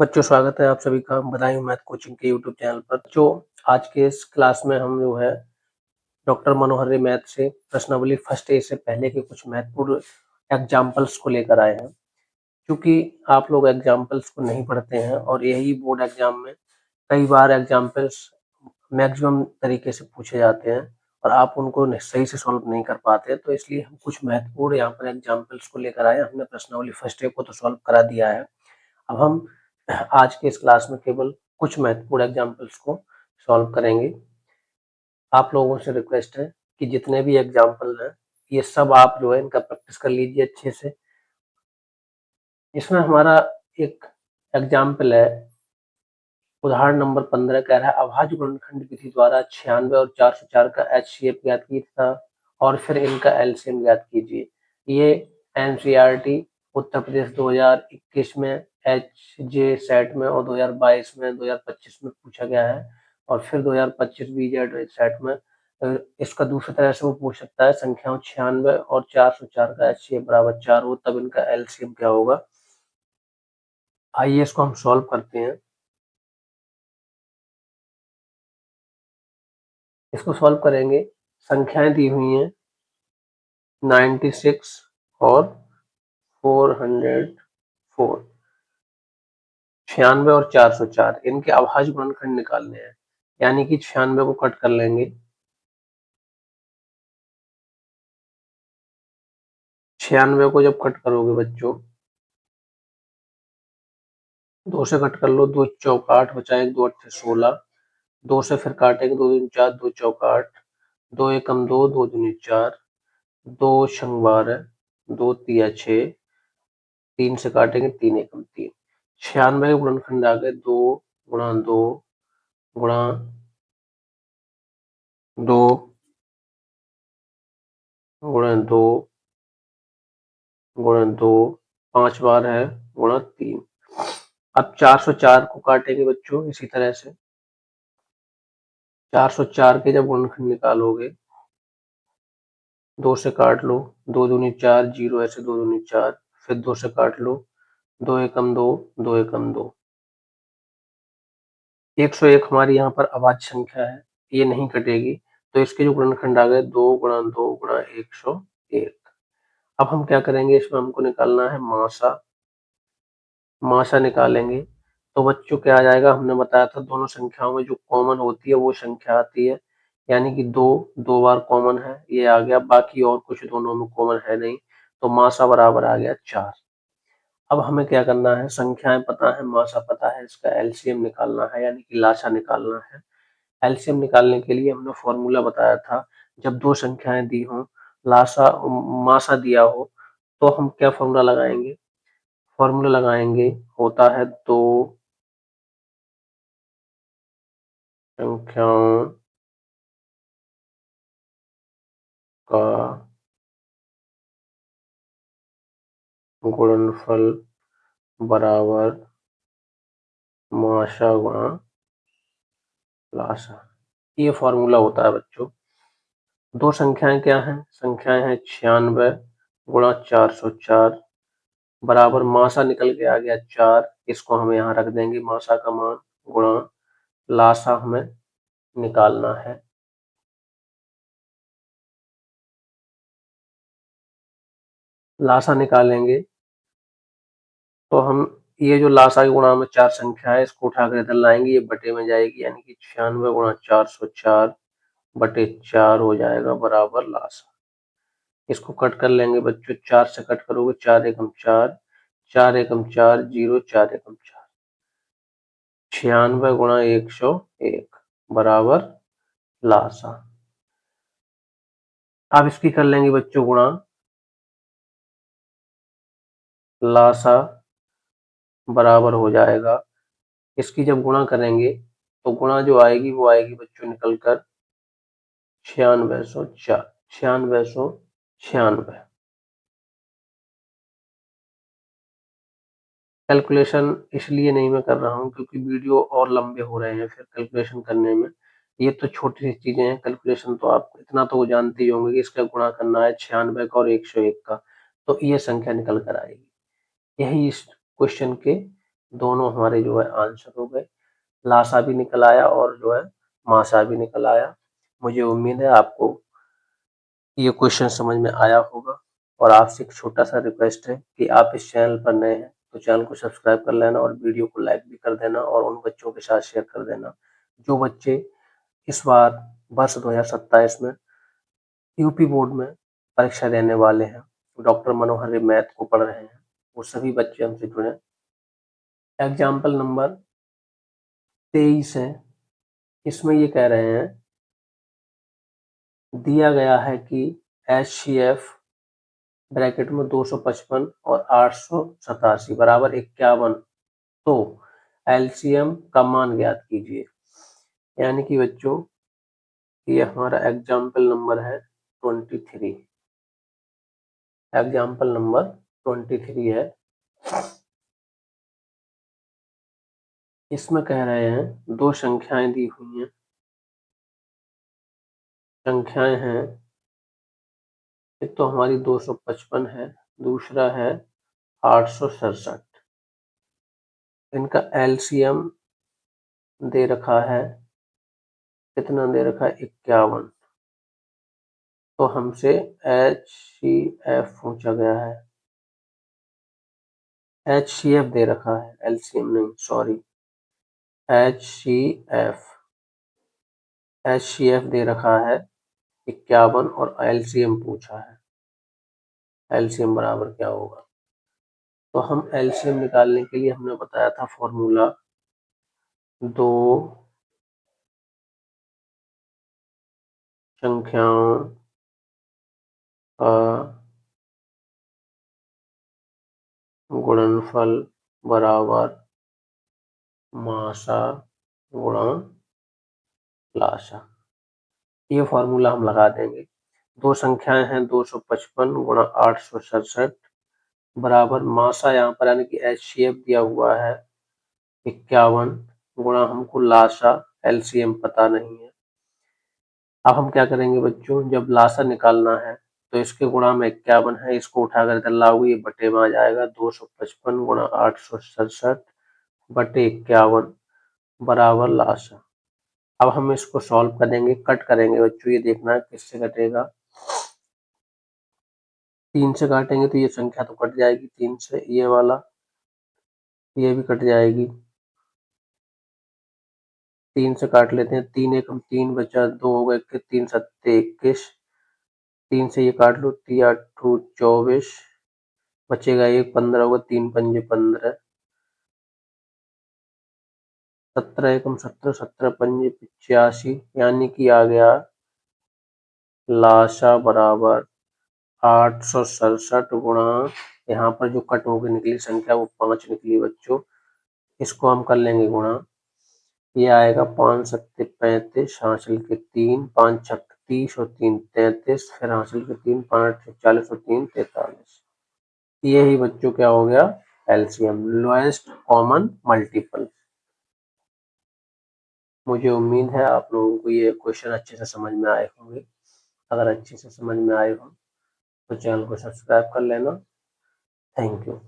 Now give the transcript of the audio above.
बच्चों स्वागत है आप सभी का बधाई मैथ कोचिंग के यूट्यूब चैनल पर। जो आज के इस क्लास में हम जो है डॉक्टर मनोहरी मैथ से प्रश्नावली फर्स्ट ए से पहले के कुछ महत्वपूर्ण एग्जाम्पल्स को लेकर आए हैं। क्योंकि आप लोग एग्जाम्पल्स को नहीं पढ़ते हैं और यही बोर्ड एग्जाम में कई बार एग्जाम्पल्स मैक्सिमम तरीके से पूछे जाते हैं और आप उनको सही से सॉल्व नहीं कर पाते, तो इसलिए हम कुछ महत्वपूर्ण यहाँ पर एग्जाम्पल्स को लेकर आए। हमने प्रश्नावली फर्स्ट ए को तो सॉल्व करा दिया है। अब हम आज के इस क्लास में केवल कुछ महत्वपूर्ण एग्जाम्पल्स को सॉल्व करेंगे। आप लोगों से रिक्वेस्ट है कि जितने भी एग्जाम्पल हैं ये सब आप जो है इनका प्रैक्टिस कर लीजिए अच्छे से। इसमें हमारा एक एग्जाम्पल है, उदाहरण नंबर 15 कह रहा है अभाज्य गुणनखंड विधि द्वारा 96 और 404 का HCF ज्ञात कीजिए और फिर इनका एलसीएम ज्ञात कीजिए। ये एनसीईआरटी उत्तर प्रदेश 2021 में एचजे सेट में और 2022 में 2025 में पूछा गया है और फिर 2025 बीजेड सेट में इसका दूसरी तरह से वो पूछ सकता है। संख्याओं 96 और 404 का HCF बराबर 4 हो तब इनका एलसीएम क्या होगा। आइए इसको हम सॉल्व करते हैं। इसको सॉल्व करेंगे, संख्याएं दी हुई हैं 96 और 404, 96 और 404 इनके अभाज्य गुणनखंड निकालने हैं, यानी कि 96 को कट कर लेंगे। 96 को जब कट करोगे बच्चों, 2 से कट कर लो, 2 चौक 8 बचा, 1 2 8 16, 2 से फिर काटेंगे, 2 दूनी 4, 2 चौक 8, 2 एकम 2, 2 दूनी 4, 2 छंग 12, 2 तिया 6, 3 से काटेंगे, 3 एकम 3। 96 के गुणनखंड आ गए 2 गुणा 2 गुणा 2 गुणा 2 गुणा 2, 5 बार है गुणा 3। अब 404 को काटेंगे बच्चों इसी तरह से। 404 के जब गुणनखंड निकालोगे, 2 से काट लो, 2 दूनी 4, 0 ऐसे 2 दूनी 4, फिर 2 से काट लो, 2 एकम 2, 2 एकम 2। 101 हमारी यहाँ पर अभाज्य संख्या है, ये नहीं कटेगी, तो इसके जो गुणनखंड आ गए 2 गुणा 2 गुणा 101। अब हम क्या करेंगे, इसमें हमको निकालना है मासा। मासा निकालेंगे तो बच्चों क्या आ जाएगा, हमने बताया था दोनों संख्याओं में जो कॉमन होती है वो संख्या आती है, यानी कि 2 बार कॉमन है, ये आ गया, बाकी और कुछ दोनों में कॉमन है नहीं, तो मासा बराबर आ गया 4। अब हमें क्या करना है, संख्याएं पता है, मासा पता है, इसका एलसीएम निकालना है, यानी कि लासा निकालना है। एलसीएम निकालने के लिए हमने फॉर्मूला बताया था, जब दो संख्याएं दी हों, लासा मासा दिया हो, तो हम क्या फॉर्मूला लगाएंगे, फॉर्मूला लगाएंगे, होता है 2 संख्याओं का गुणनफल बराबर मासा गुणा लासा, ये फॉर्मूला होता है बच्चों। दो संख्याएं क्या हैं, संख्याएं हैं 96 गुणा 404 बराबर मासा निकल के आ गया 4, इसको हम यहाँ रख देंगे मासा का मान, गुणा लासा हमें निकालना है। लासा निकालेंगे तो हम ये जो लासा के गुणा में 4 संख्या है इसको उठाकर इधर लाएंगे, ये बटे में जाएगी, यानी कि 96 गुणा 404 बटे 4 हो जाएगा बराबर लासा। इसको कट कर लेंगे बच्चों, 4 से कट करोगे, 4 एकम 4, 4 एकम 4, 0, 4 एकम 4, 96 गुणा 101 बराबर लासा। अब इसकी कर लेंगे बच्चों गुणा, लासा बराबर हो जाएगा, इसकी जब गुणा करेंगे तो गुणा जो आएगी वो आएगी बच्चों निकल कर 9604, 9696। कैलकुलेशन इसलिए नहीं मैं कर रहा हूँ क्योंकि वीडियो और लंबे हो रहे हैं फिर कैलकुलेशन करने में, ये तो छोटी सी चीजें हैं, कैलकुलेशन तो आप इतना तो जानते ही होंगे कि इसका गुणा करना है 96 का और 101 का, तो ये संख्या निकल कर आएगी। यही इस क्वेश्चन के दोनों हमारे जो है आंसर हो गए। लासा भी निकल आया और जो है मासा भी निकल आया। मुझे उम्मीद है आपको ये क्वेश्चन समझ में आया होगा। और आपसे एक छोटा सा रिक्वेस्ट है कि आप इस चैनल पर नए हैं तो चैनल को सब्सक्राइब कर लेना और वीडियो को लाइक भी कर देना और उन बच्चों के साथ शेयर कर देना जो बच्चे इस बार वर्ष 2027 में यूपी बोर्ड में परीक्षा देने वाले हैं, डॉक्टर मनोहर मैथ को पढ़ रहे हैं, वो सभी बच्चे हमसे जुड़े। एग्जाम्पल नंबर 23 है। इसमें ये कह रहे हैं दिया गया है कि HCF ब्रैकेट में 255 और 887 बराबर 51, तो एलसीएम का मान ज्ञात कीजिए। यानी कि बच्चों ये हमारा एग्जाम्पल नंबर है 23। एग्जाम्पल नंबर 23 है। इसमें कह रहे हैं दो संख्याएं दी हुई हैं। संख्याएं हैं, एक तो हमारी 255 है, दूसरा है 867। इनका एलसीएम दे रखा है, कितना दे रखा है 51। तो हमसे HCF पूछा गया है। HCF दे रखा है, एलसीएम नहीं, सॉरी। HCF दे रखा है 51 और एलसीएम पूछा है। एलसीएम बराबर क्या होगा? तो हम एलसीएम निकालने के लिए हमने बताया था फॉर्मूला, दो संख्याओं का गुणनफल बराबर मासा गुणा लासा। ये फॉर्मूला हम लगा देंगे। दो संख्याएं हैं 255 गुणा 867 बराबर मासा, यहाँ पर यानी कि HCF दिया हुआ है 51 गुणा हमको लासा एलसीएम पता नहीं है। अब हम क्या करेंगे बच्चों, जब लासा निकालना है तो इसके गुणा में 51 है, इसको उठाकर इधर लाओगे ये बटे में आ जाएगा। 255 गुणा 867 बटे 51 बराबर लासा। अब हम इसको सॉल्व करेंगे, कट करेंगे बच्चों, ये देखना है किससे कटेगा। 3 से काटेंगे तो ये संख्या तो कट जाएगी 3 से, ये वाला ये भी कट जाएगी। 3 से काट लेते हैं, 3 एकम 3 बचा, 2 हो गए 21, 3 सत्ते 21। 3 से ये काट लो, 3 आठू 24 बचेगा 1, 15 होगा, 3 पंजे 15, 17 एकम 17, 17 पंजे 85, यानी कि आ गया लाशा बराबर 867 गुणा, यहाँ पर जो कट होकर निकली संख्या वो 5 निकली बच्चों, इसको हम कर लेंगे गुणा। ये आएगा 5 सत्ते 35, हासिल के 3, 5 छक 30 और 3 33, फिर हासिल के 3, 5 8 40 और 3 43। ये ही बच्चों क्या हो गया एलसीएम, लोएस्ट कॉमन मल्टीपल। मुझे उम्मीद है आप लोगों को ये क्वेश्चन अच्छे से समझ में आए होंगे। अगर अच्छे से समझ में आए हो तो चैनल को सब्सक्राइब कर लेना। Thank you.